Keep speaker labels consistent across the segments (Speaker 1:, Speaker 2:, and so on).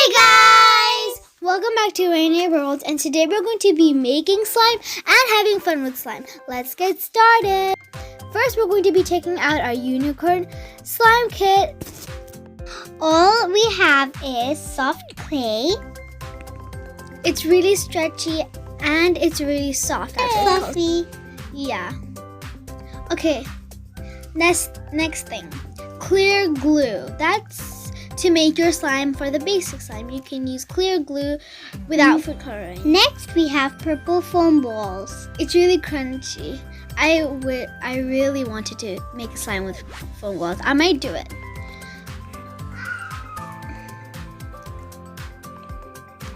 Speaker 1: Hi guys! Welcome back to Rainier World, and today we're going to be making slime and having fun with slime. Let's get started! First, we're going to be checking out our unicorn slime kit.
Speaker 2: All we have is soft clay.
Speaker 1: It's really stretchy and it's really soft.
Speaker 2: Fluffy.
Speaker 1: Yeah. Okay, next thing. Clear glue. That's to make your slime for the basic slime. You can use clear glue without food coloring.
Speaker 2: Next, we have purple foam balls.
Speaker 1: It's really crunchy. I really wanted to make a slime with foam balls. I might do it.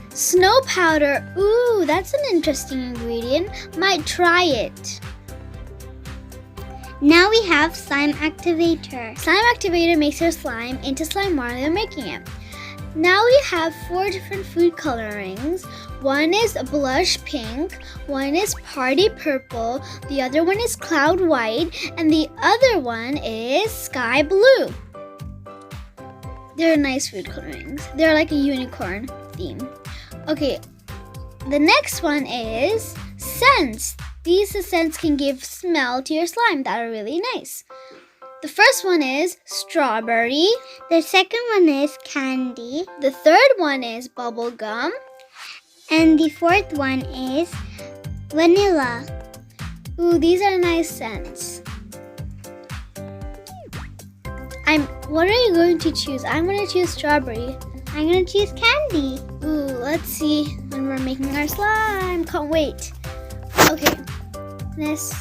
Speaker 1: Snow powder. Ooh, that's an interesting ingredient. Might try it.
Speaker 2: Now we have slime activator.
Speaker 1: Slime activator makes your slime into slime while you're making it. Now we have 4 different food colorings. One is blush pink, one is party purple, the other one is cloud white, and the other one is sky blue. They're nice food colorings. They're like a unicorn theme. Okay, the next one is scents. These scents can give smell to your slime that are really nice. The first one is strawberry.
Speaker 2: The second one is candy.
Speaker 1: The third one is bubble gum.
Speaker 2: And the fourth one is vanilla.
Speaker 1: Ooh, these are nice scents. What are you going to choose? I'm going to choose strawberry.
Speaker 2: I'm going to choose candy.
Speaker 1: Ooh, let's see when we're making our slime. Can't wait. Okay, next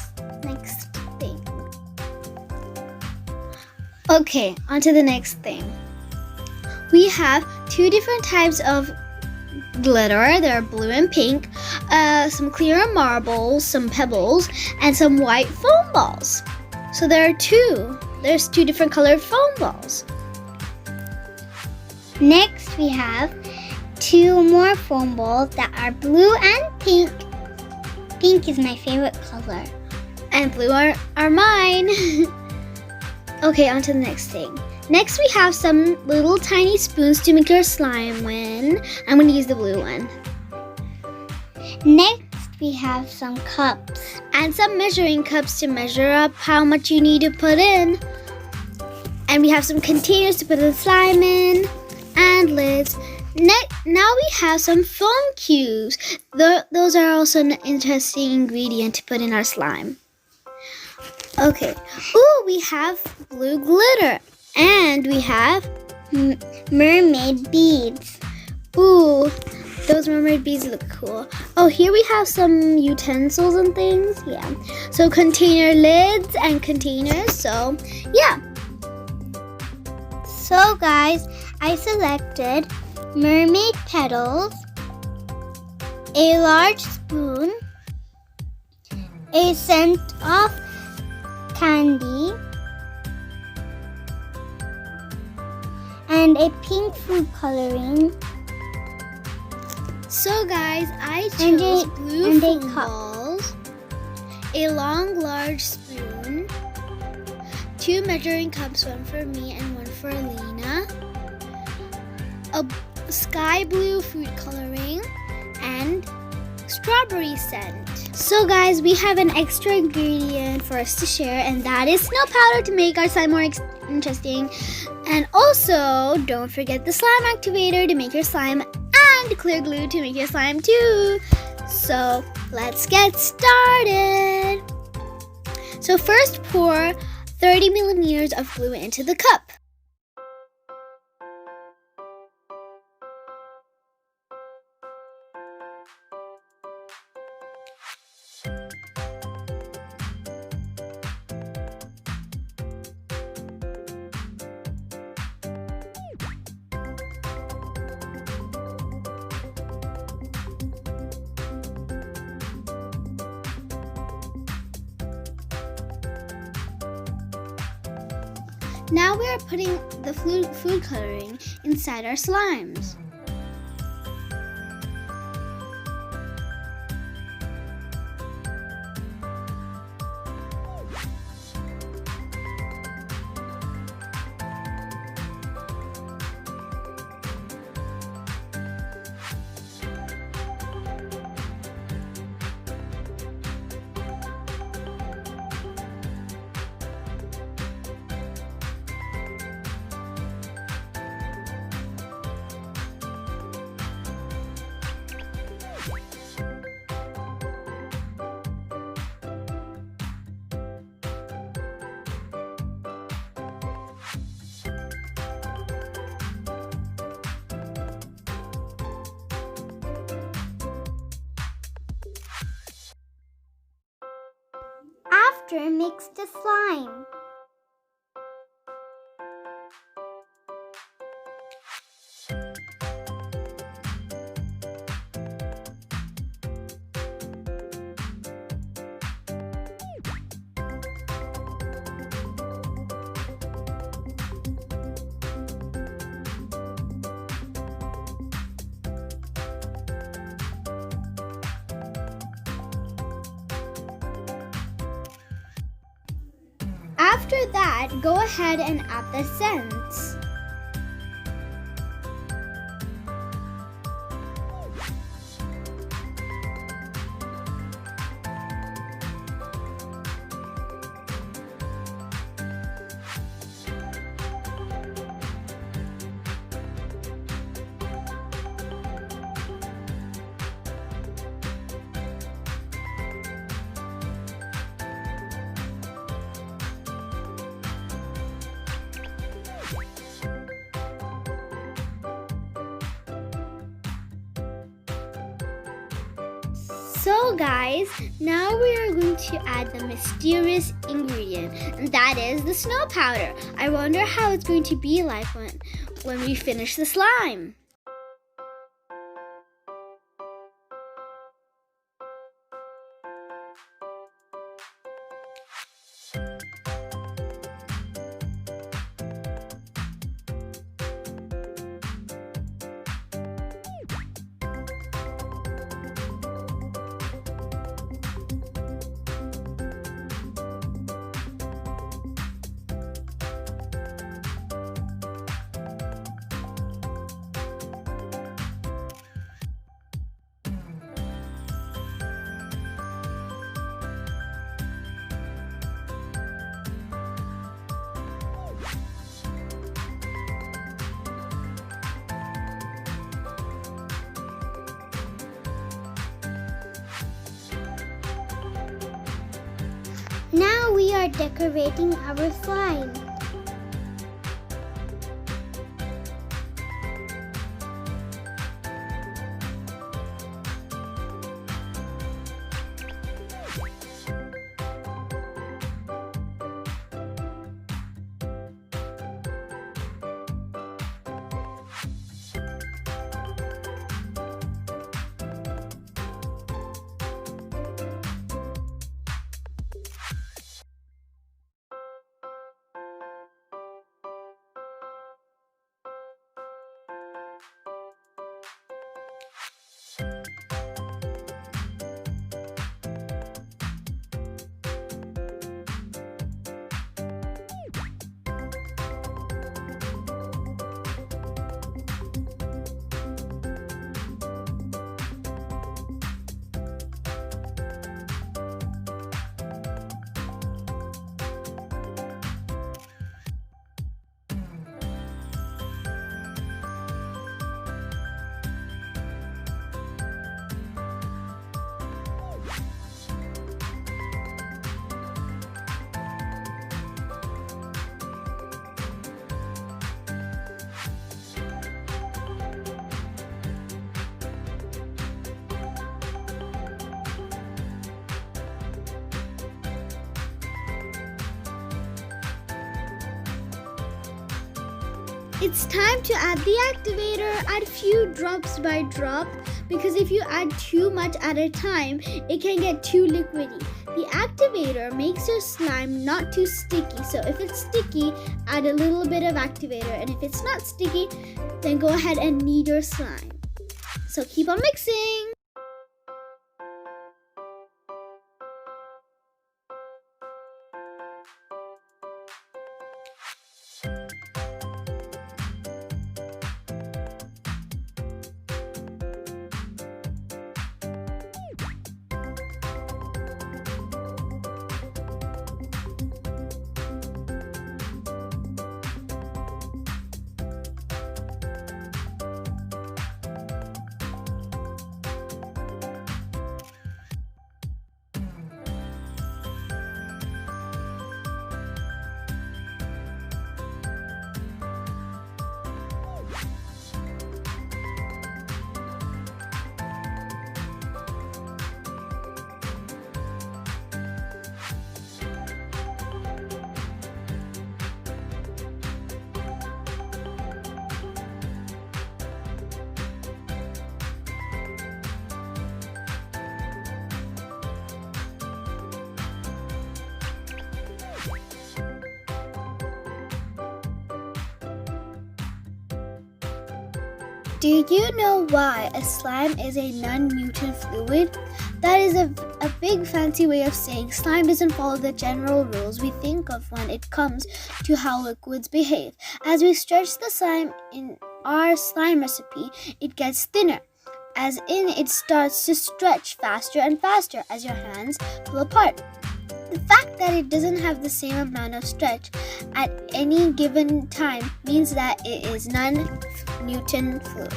Speaker 1: thing. Okay, on to the next thing. We have 2 different types of glitter. They're blue and pink. Some clear marbles, some pebbles, and some white foam balls. So there's 2 different colored foam balls.
Speaker 2: Next, we have 2 more foam balls that are blue and pink. Pink is my favorite color.
Speaker 1: And blue are mine. Okay, on to the next thing. Next, we have some little tiny spoons to make your slime with. I'm going to use the blue one.
Speaker 2: Next, we have some cups.
Speaker 1: And some measuring cups to measure up how much you need to put in. And we have some containers to put the slime in. And lids. Now we have some foam cubes. Those are also an interesting ingredient to put in our slime. Okay. Ooh, we have blue glitter. And we have
Speaker 2: mermaid beads.
Speaker 1: Ooh, those mermaid beads look cool. Oh, here we have some utensils and things. Yeah. So container lids and containers. So, yeah.
Speaker 2: So guys, I selected mermaid petals, a large spoon, a scent of candy, and a pink food coloring.
Speaker 1: So guys, I chose blue foam balls, a long large spoon, 2 measuring cups, one for me and one for Lena, a sky blue food coloring, and strawberry scent. So guys, we have an extra ingredient for us to share, and that is snow powder to make our slime more interesting. And also, don't forget the slime activator to make your slime, and clear glue to make your slime too. So let's get started. So first, pour 30 millimeters of glue into the cup. Now we are putting the food coloring inside our slimes.
Speaker 2: after, mix the slime.
Speaker 1: After that, go ahead and add the scents. So guys, now we are going to add the mysterious ingredient, and that is the snow powder. I wonder how it's going to be like when we finish the slime.
Speaker 2: Now we are decorating our slime.
Speaker 1: It's time to add the activator. Add few drops by drop, because if you add too much at a time, it can get too liquidy. The activator makes your slime not too sticky, so if it's sticky, add a little bit of activator, and if it's not sticky, then go ahead and knead your slime. So keep on mixing. Do you know why a slime is a non-mutant fluid? That is a big fancy way of saying slime doesn't follow the general rules we think of when it comes to how liquids behave. As we stretch the slime in our slime recipe, it gets thinner. As in, it starts to stretch faster and faster as your hands pull apart. The fact that it doesn't have the same amount of stretch at any given time means that it is non-mutant fluid.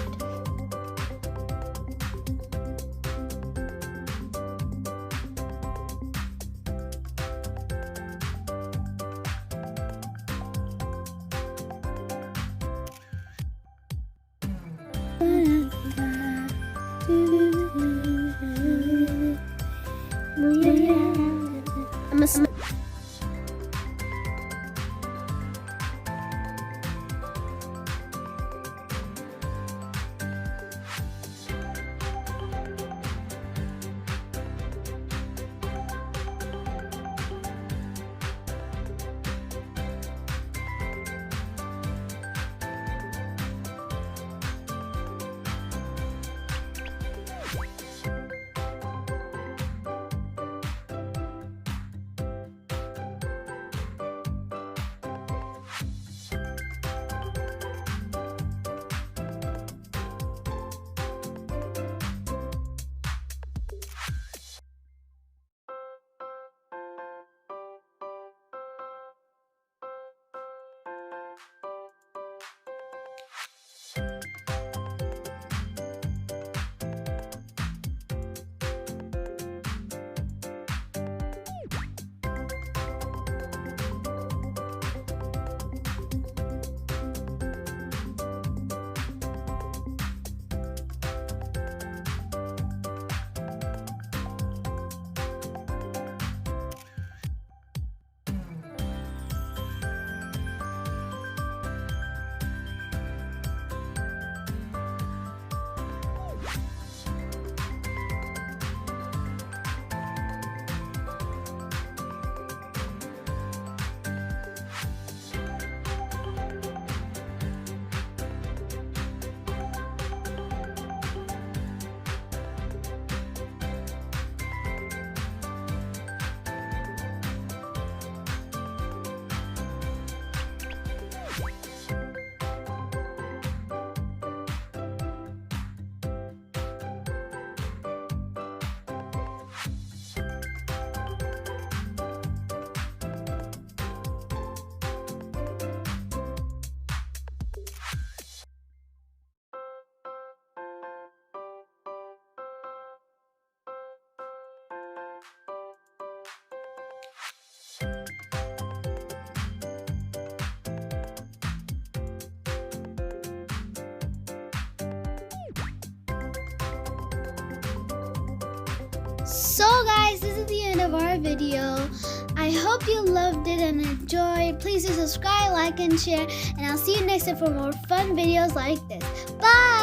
Speaker 1: So guys, this is the end of our video. I hope you loved it and enjoyed. Please do subscribe, like, and share. And I'll see you next time for more fun videos like this. Bye!